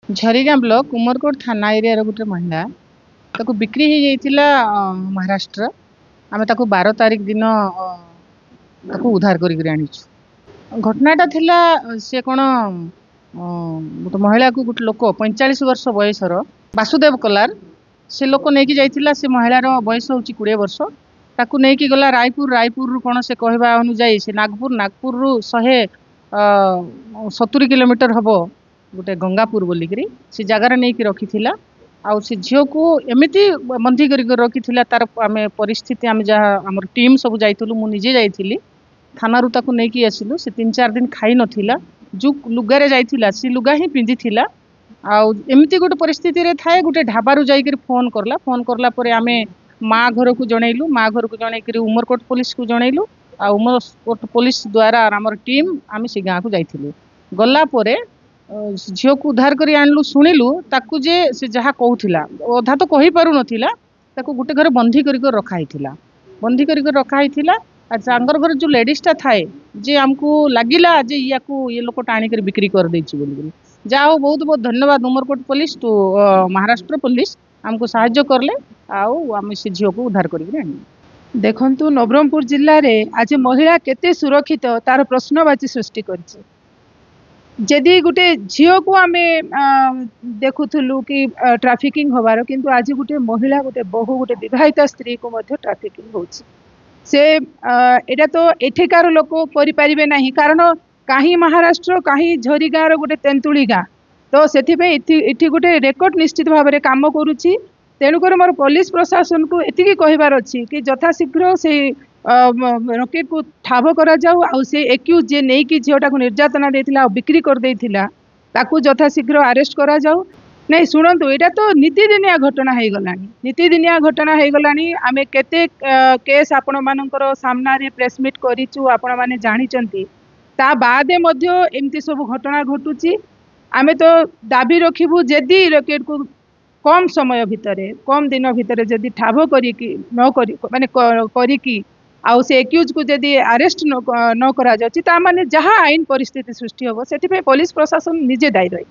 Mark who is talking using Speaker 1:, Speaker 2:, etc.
Speaker 1: झरीगाँ block Umarkot थाना area गोटे महिला ताको बिक्री हो जाइतिला महाराष्ट्र आमे ताको 12 तारिख दिन ताको उद्धार करी आनिछु। घटनाटा थिला से कोन गोटे महिला को गोटे लोक 45 वर्ष बयसर वासुदेव कलार से लोक नेकी जाइतिला। से महिलार बयस होची 20 वर्ष ताकू नेकी गला रायपुर रु कोन से कहबा अनुଯାयी से नागपुर रु 170 किलोमीटर हबो गोटे गंगापुर बोलिकी से जगार नहीं कि रखी आउ से झील को एमती बंधी कर रखी तार आम परिस्थिति आम जहाँ आम टीम सब जाइलु मुझे जाइली थाना रू ताकू नहीं आसिलु। से 3-4 दिन खाई नथिला जो लुगारे जाइथिला से लुगा ही पिंधि थिला। आउ एमती गोटे परिस्थिति रे थाए गोटे ढाबारू जाइकर फोन करला परे आमे माँ घर को जनइलु। माँ घर को जनइकर उमरकोट पुलिस को जनइलु। आ उमरकोट पुलिस द्वारा आमर टीम आम से गाँव को जाइथिलु। गला परे झील को उद्धार कर आणलु शुणिलु ताकू जे से जहाँ कहूला अधा तो कही पारु नथिला ताकू गोटे घर बंधी कर रखाई बंधी कर रखाई सांगर घर जो लेडीजटा थाए जे आमको लगिला जे ये लोक टाणी बिक्री कर देछि बोली जा हो बहुत बहुत धन्यवाद उमरकोट पुलिस तो महाराष्ट्र पुलिस आमको साहाय्य करले आउ आम से झील को उद्धार कर
Speaker 2: देखंतु नवरंगपुर जिल्ला रे आज महिला केते सुरक्षित तार प्रश्नवाची सृष्टि करछि। जदि गोटे झील को आम देखुलु कि ट्राफिकिंग होबार किंतु आज गोटे महिला गोटे बहु गोटे विवाहिता स्त्री को मध्य ट्राफिकिंग होछि। से एटा तो एठिकार लोक करिपारिबे नाही कारण कहीं महाराष्ट्र कहीं झरीगाँर गोटे तेंतुली गाँ तो से गोटे रेकर्ड निश्चित भाव में काम करुच्ची। तेणुकर मोर पुलिस प्रशासन को एतिकी कहबार अच्छी कि यथाशीघ्र से रॉकेट को ठाब करा जाऊ आउ से एक्यूज जे नहीं कि झीलटा को निर्यातना देथिला बिक्री कर देथिला ताकू यथाशीघ्र अरेस्ट करा जाऊ। नहीं शुणु यहाँ तो नीतिदिनिया घटना हो गलानी नीतिदिनिया घटना हो गलानी आमे केते केस आपण मानकर सामना रे प्रेसमिट करिचु आपण माने जानिचंती ता बादे मध्य एमती सब घटना घटुची। आमे तो दाबी रखिबु जदि रॉकेट को कम समय भितर कम दिन भितर जदि ठाब करिकी न करी माने करिकी आउ से एक्यूज को जदि अरेस्ट न करा जाउची ता माने जहाँ आईन परिस्थिति सृष्टि होबो सेति पे पुलिस प्रशासन निजे दायी रही।